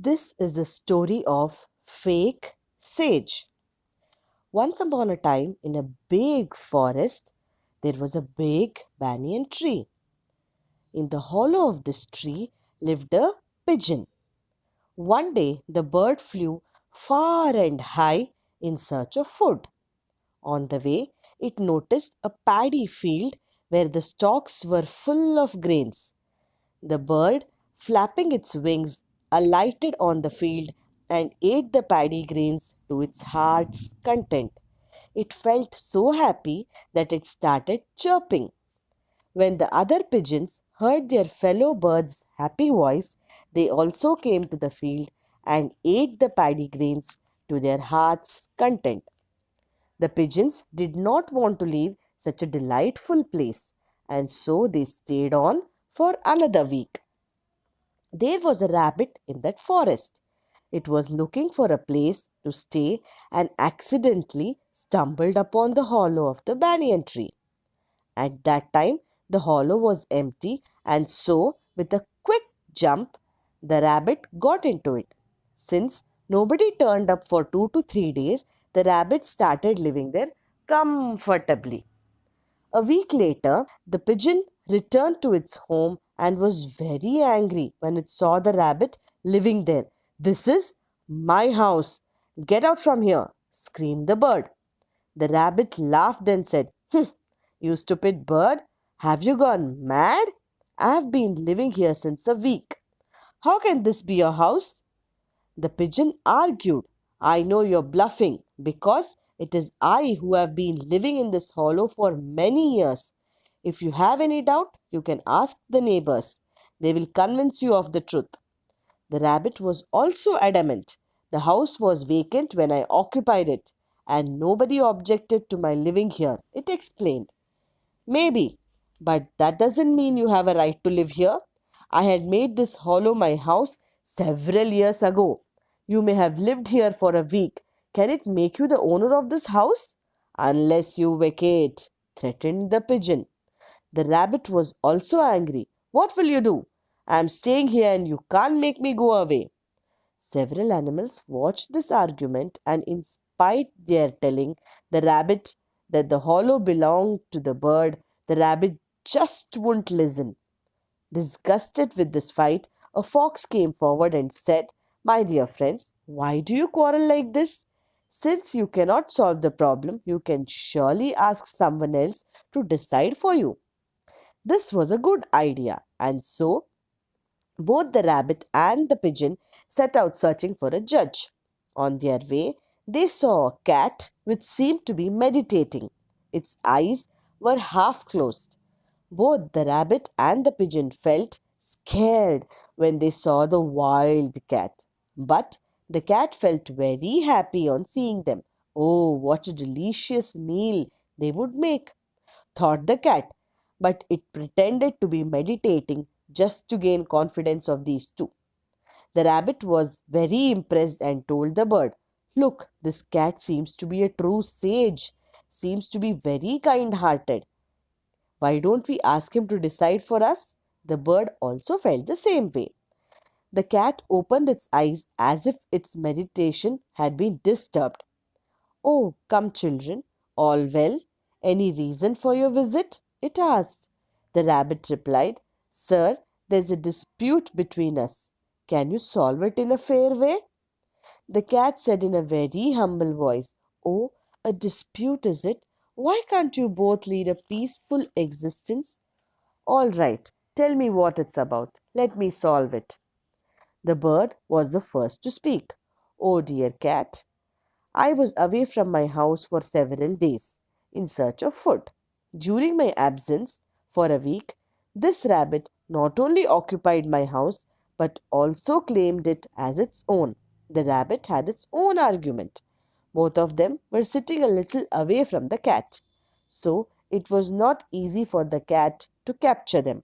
This is the story of Fake Sage. Once upon a time, in a big forest, there was a big banyan tree. In the hollow of this tree lived a pigeon. One day, the bird flew far and high in search of food. On the way, it noticed a paddy field where the stalks were full of grains. The bird, flapping its wings, alighted on the field and ate the paddy grains to its heart's content. It felt so happy that it started chirping. When the other pigeons heard their fellow bird's happy voice, they also came to the field and ate the paddy grains to their heart's content. The pigeons did not want to leave such a delightful place, and so they stayed on for another week. There was a rabbit in that forest. It was looking for a place to stay and accidentally stumbled upon the hollow of the banyan tree. At that time, the hollow was empty, and so, with a quick jump, the rabbit got into it. Since nobody turned up for 2 to 3 days, the rabbit started living there comfortably. A week later, the pigeon returned to its home and was very angry when it saw the rabbit living there. "This is my house. Get out from here," screamed the bird. The rabbit laughed and said, "You stupid bird, have you gone mad? I have been living here since a week. How can this be your house?" The pigeon argued, "I know you're bluffing because it is I who have been living in this hollow for many years. If you have any doubt, you can ask the neighbors. They will convince you of the truth." The rabbit was also adamant. "The house was vacant when I occupied it, and nobody objected to my living here," it explained. "Maybe, but that doesn't mean you have a right to live here. I had made this hollow my house several years ago. You may have lived here for a week. Can it make you the owner of this house?" "Unless you vacate," threatened the pigeon. The rabbit was also angry. "What will you do? I am staying here and you can't make me go away." Several animals watched this argument, and in spite their telling the rabbit that the hollow belonged to the bird, the rabbit just wouldn't listen. Disgusted with this fight, a fox came forward and said, "My dear friends, why do you quarrel like this? Since you cannot solve the problem, you can surely ask someone else to decide for you." This was a good idea, and so both the rabbit and the pigeon set out searching for a judge. On their way, they saw a cat which seemed to be meditating. Its eyes were half closed. Both the rabbit and the pigeon felt scared when they saw the wild cat. But the cat felt very happy on seeing them. "Oh, what a delicious meal they would make," thought the cat. But it pretended to be meditating just to gain confidence of these two. The rabbit was very impressed and told the bird, "Look, this cat seems to be a true sage, seems to be very kind hearted. Why don't we ask him to decide for us?" The bird also felt the same way. The cat opened its eyes as if its meditation had been disturbed. "Oh, come, children, all well? Any reason for your visit?" it asked. The rabbit replied, "Sir, there's a dispute between us. Can you solve it in a fair way?" The cat said in a very humble voice, "Oh, a dispute is it? Why can't you both lead a peaceful existence?" "All right, tell me what it's about. Let me solve it." The bird was the first to speak. "Oh, dear cat, I was away from my house for several days in search of food. During my absence for a week, this rabbit not only occupied my house but also claimed it as its own." The rabbit had its own argument. Both of them were sitting a little away from the cat, so it was not easy for the cat to capture them.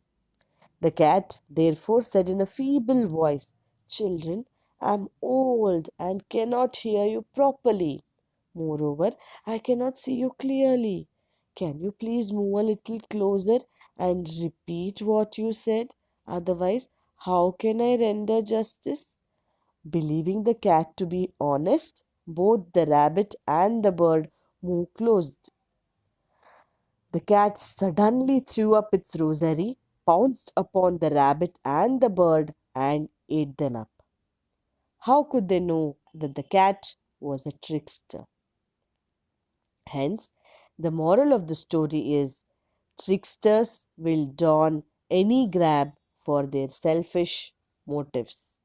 The cat therefore said in a feeble voice, "Children, I am old and cannot hear you properly. Moreover, I cannot see you clearly. Can you please move a little closer and repeat what you said? Otherwise, how can I render justice?" Believing the cat to be honest, both the rabbit and the bird moved close. The cat suddenly threw up its rosary, pounced upon the rabbit and the bird, and ate them up. How could they know that the cat was a trickster? Hence, the moral of the story is tricksters will don any grab for their selfish motives.